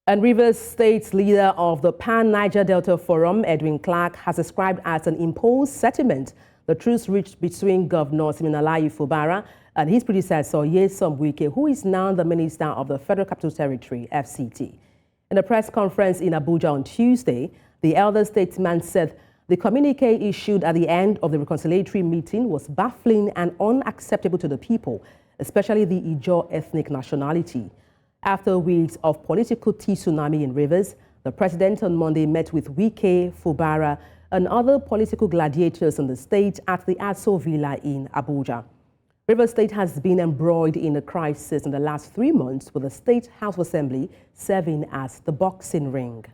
And Rivers State's leader of the Pan-Niger Delta Forum, Edwin Clark, has described as an imposed settlement the truce reached between Governor Siminalayi Fubara and his predecessor, Nyesom Wike, who is now the Minister of the Federal Capital Territory, FCT. In a press conference in Abuja on Tuesday, the elder statesman said the communiqué issued at the end of the reconciliatory meeting was baffling and unacceptable to the people, especially the Ijaw ethnic nationality. After weeks of political tsunami in Rivers, the president on Monday met with Wike-Fubara and other political gladiators in the state at the Aso Villa in Abuja. Rivers State has been embroiled in a crisis in the last 3 months, with the State House of Assembly serving as the boxing ring.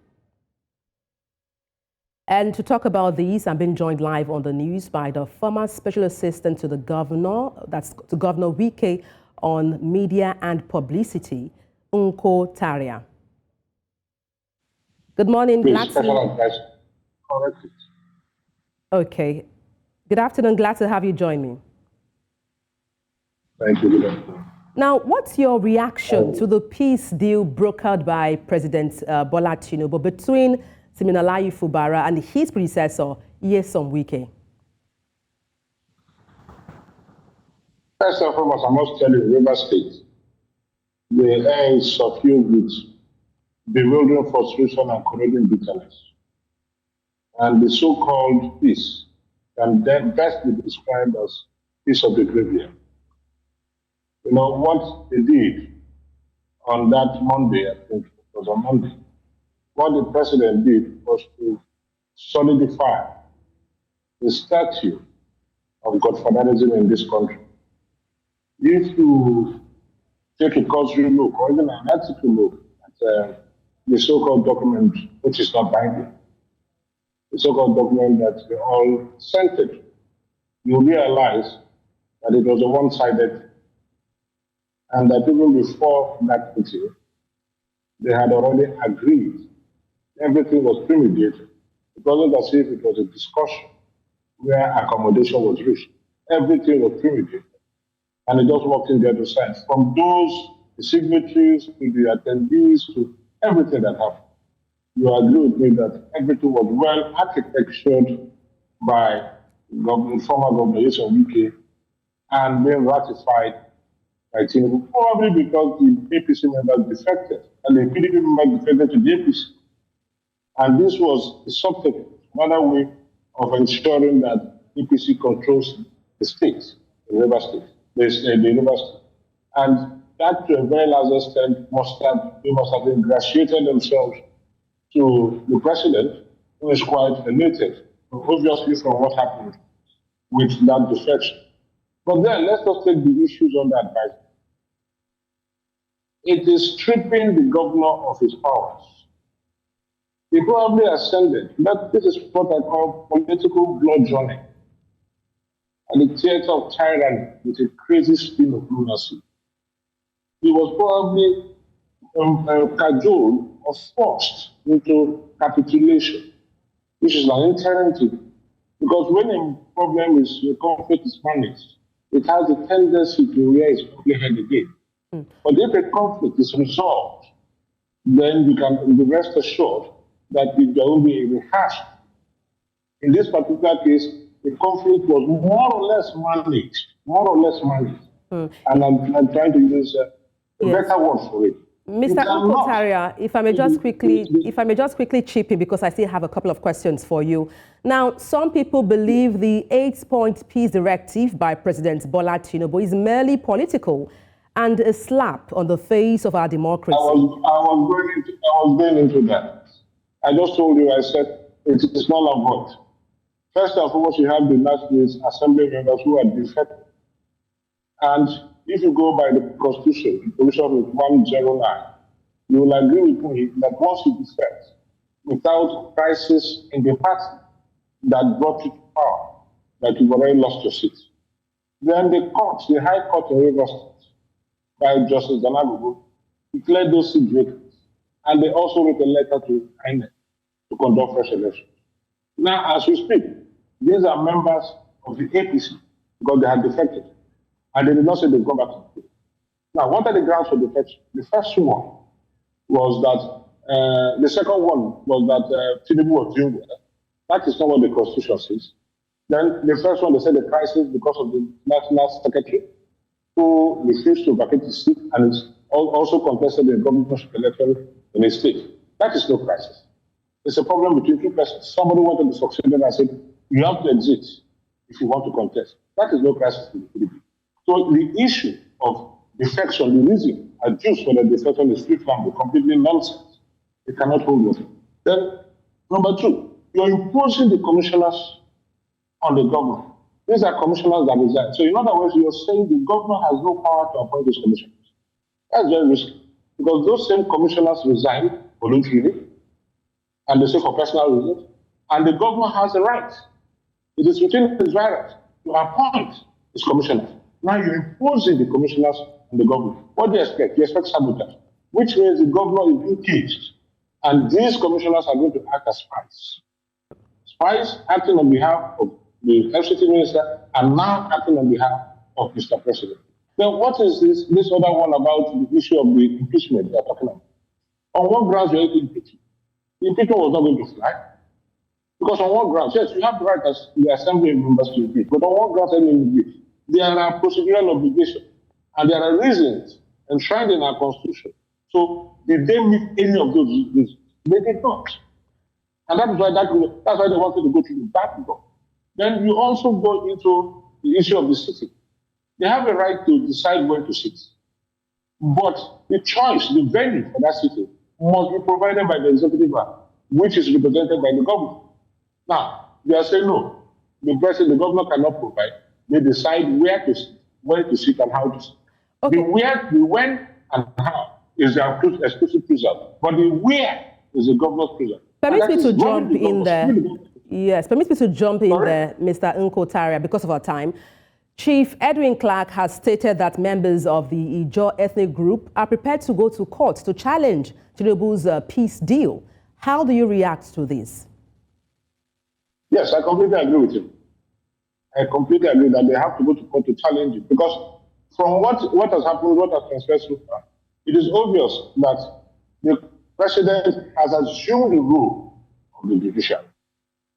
And to talk about these, I'm being joined live on the news by the former special assistant to the governor, that's to Governor Wike on media and publicity, Unko Taria. Good morning. Glad to... Okay. Good afternoon. Glad to have you join me. Thank you. Good afternoon. Now, what's your reaction to the peace deal brokered by President Bola Tinubu between Siminalayi Fubara and his predecessor, Nyesom Wike? First and foremost, I must tell you, Rivers State, the air is suffused with bewildering frustration and corroding bitterness. And the so-called peace can then best be described as peace of the graveyard. You know, what they did on that Monday, I think it was on Monday, what the president did was to solidify the statue of godfatherism in this country. If you take a cursory look, or even an article look at the so-called document, which is not binding, the so-called document that they all sent it, you realize that it was a one-sided, and that even before that meeting, they had already agreed. Everything was premeditated. It wasn't as if it was a discussion where accommodation was reached. Everything was premeditated. And it just worked in the other side. From those, the signatories, to the attendees, to everything that happened. You agree with me that everything was well architectured by former Governor Nyesom Wike and being ratified by Tinubu, probably because the APC members defected and the PDP members defected to the APC. And this was a substitute, another way of ensuring that APC controls the state, the River State, the university. And that, to a very large extent, they must have ingratiated themselves to the president, who is quite elated, obviously from what happened with that defection. But then let's just take the issues on that advice. It is stripping the governor of his powers. He probably ascended. This is what I call political bludgeoning and the theater of tyranny with a crazy spin of lunacy. He was probably cajoled or forced into capitulation, which is an inherent thing. Because when a problem is, a conflict is managed, it has a tendency to rear its ugly head again. But if a conflict is resolved, then you can be rest assured that there will be a rehash. In this particular case, the conflict was more or less managed. And I'm trying to use a better word for it. Mr. Unko, if I may just quickly chip in, because I still have a couple of questions for you. Now, some people believe the 8-point peace directive by President Bola Tinubu is merely political and a slap on the face of our democracy. I was going into that. I just told you, I said, it is not a vote. First and foremost, you have the National Assembly members who are defected. And if you go by the Constitution, Provision with 109, you will agree with me that once you defect, without crisis in the party that brought you to power, that you've already lost your seat, then the court, the High Court in Rivers State, by Justice Danagogo, declared those seats vacant. And they also wrote a letter to INEC to conduct fresh elections. Now, as we speak, these are members of the APC because they had defected. And they did not say they'd go back to the state. Now, what are the grounds for defection? The first one was The second one was that Tinubu was doing well. That is not what the Constitution says. Then the first one, they said the crisis because of the National Secretary who refused to vacate his seat and is also contested the governorship election in a state. That is no crisis. It's a problem between two persons. Somebody wanted to succeed and said, you have to exit if you want to contest. That is no crisis in the PDP. So the issue of defection, the reason adduced for the defection is free-flowing, completely nonsense. It cannot hold water. Then, number two, you're imposing the commissioners on the governor. These are commissioners that resign. So in other words, you're saying the governor has no power to appoint these commissioners. That's very risky. Because those same commissioners resign voluntarily, and they say for personal reasons, and the governor has a right. It is within his right to appoint his commissioners. Now you're imposing the commissioners on the governor. What do you expect? You expect sabotage, which means the governor is being caged, and these commissioners are going to act as spies. Spies acting on behalf of the FCT minister and now acting on behalf of Mr. President. Then what is this other one about the issue of the impeachment they're talking about? On what grounds you're impeaching? The impeachment was not going to fly. Because on what grounds? Yes, you have the right as the assembly members to impeach, but on what grounds any impeach? There are procedural obligations, and there are reasons enshrined in our constitution. So did they meet any of those reasons? They did not. And that's why they wanted to go through the battleground. Then you also go into the issue of the city. They have a right to decide when to sit. But the choice, the venue for that city must be provided by the executive branch, which is represented by the government. Now, they are saying no. The president, the governor cannot provide. They decide where to sit, when to sit, and how to sit. Okay. The where, the when, and how is the exclusive preserve. But the where is the governor's preserve. Permit me to jump in there. Yes, permit me to jump in there, Mr. Nkotaria, because of our time. Chief Edwin Clark has stated that members of the Ijaw ethnic group are prepared to go to court to challenge Tinubu's peace deal. How do you react to this? Yes, I completely agree with him. I completely agree that they have to go to court to challenge it. Because from what has happened, what has transpired so far, it is obvious that the president has assumed the role of the judiciary,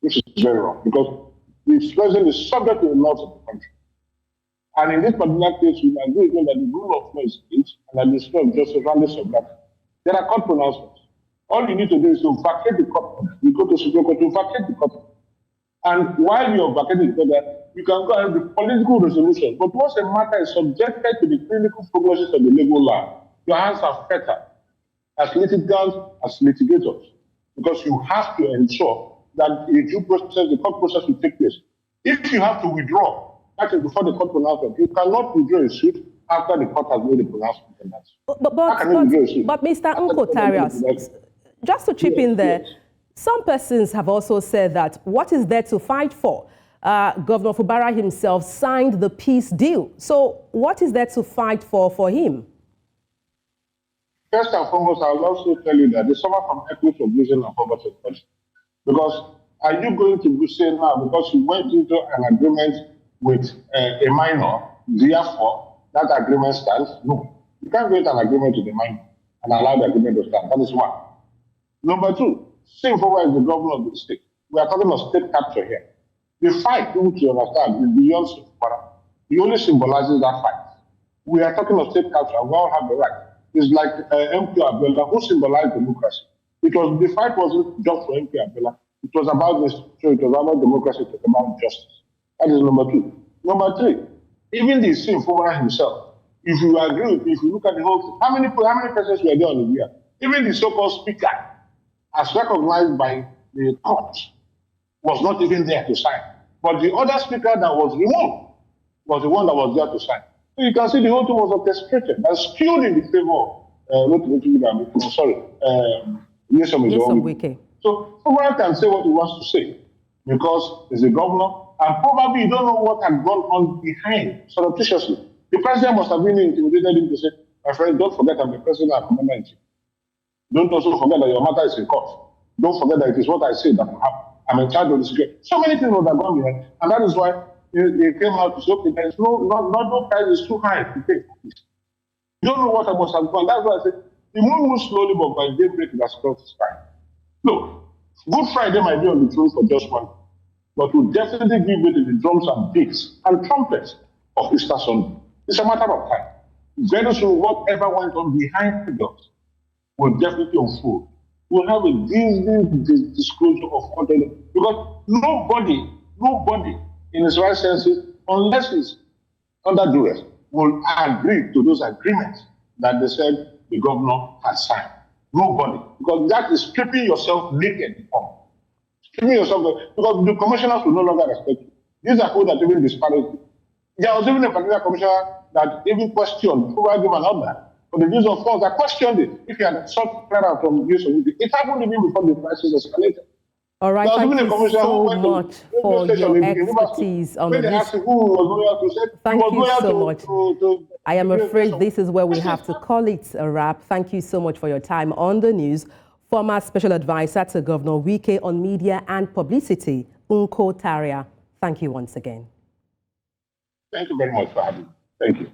which is very wrong, because the president is subject to the laws of the country. And in this particular case, we agree with them that the rule of law is state and that the state of justice runs subject. There are court pronouncements. All you need to do is to vacate the court. You go to Supreme Court to vacate the court. And while you're vacating the court, you can go and have the political resolution. But once a matter is subjected to the clinical prognosis of the legal law, your hands are fertile as litigants, as litigators, because you have to ensure that the due process, the court process will take place. If you have to withdraw, that is before the court pronouncement, you cannot withdraw a suit after the court has made a pronouncement on that. But Mr. Nkotaria, just to chip in there, yes. Some persons have also said that what is there to fight for? Governor Fubara himself signed the peace deal. So what is there to fight for him? First and foremost, I will also tell you that they suffer from equity of vision and poverty. Because are you going to say now, because you went into an agreement with a minor, therefore that agreement stands? No. You can't get an agreement with a minor and allow the agreement to stand. That is one. Number two, Nyesom Wike is the governor of the state. We are talking of state capture here. The fight, which you understand, is beyond Nyesom Wike. He only symbolizes that fight. We are talking of state capture. We all have the right. It's like MK Abiola, who symbolized democracy. The fight wasn't just for MK Abiola. It was about this. So it was about democracy. It was about justice. That is number two. Number three, even the Nyesom Wike himself. If you agree with me, if you look at the whole thing, how many persons were there on the year? Even the so-called speaker, as recognized by the court, was not even there to sign. But the other speaker that was removed was the one that was there to sign. So you can see the whole thing was orchestrated and skewed in the favor Nyesom Wike. So someone can say what he wants to say because he's a governor and probably you don't know what had gone on behind surreptitiously. The president must have been intimidated him to say, my friend, don't forget I'm the president and commander-in-chief. Don't also forget that your matter is in court. Don't forget that it is what I say that will happen. I'm in charge of the security. So many things would have gone behind, and that is why they came out to say, okay, there is no price is too high to pay. You don't know what I must have done. That's why I said, The moon moves slowly, but by daybreak it has crossed the sky. Look, Good Friday might be on the throne for just one, but will definitely give way to the drums and beats and trumpets of Easter Sunday. It's a matter of time. Very soon, whatever went on behind the doors will definitely unfold. We'll have a dizzying disclosure of content because nobody in his right senses, unless he's under duress, will agree to those agreements that they said the governor has signed. Nobody, because that is stripping yourself naked. Stripping yourself, because the commissioners will no longer respect you. These are people that even disparage you. There was even a particular commissioner that even questioned Fubara and all that. For the use of force, I questioned it. If you had sought clearance from Nyesom Wike, it happened even before the crisis escalated. All right, thank you so much for your expertise on this. Thank you so much. I am afraid this is where we have to call it a wrap. Thank you so much for your time on the news. Former Special Advisor to Governor Wike on Media and Publicity, Unko Taria. Thank you once again. Thank you very much for having me. Thank you.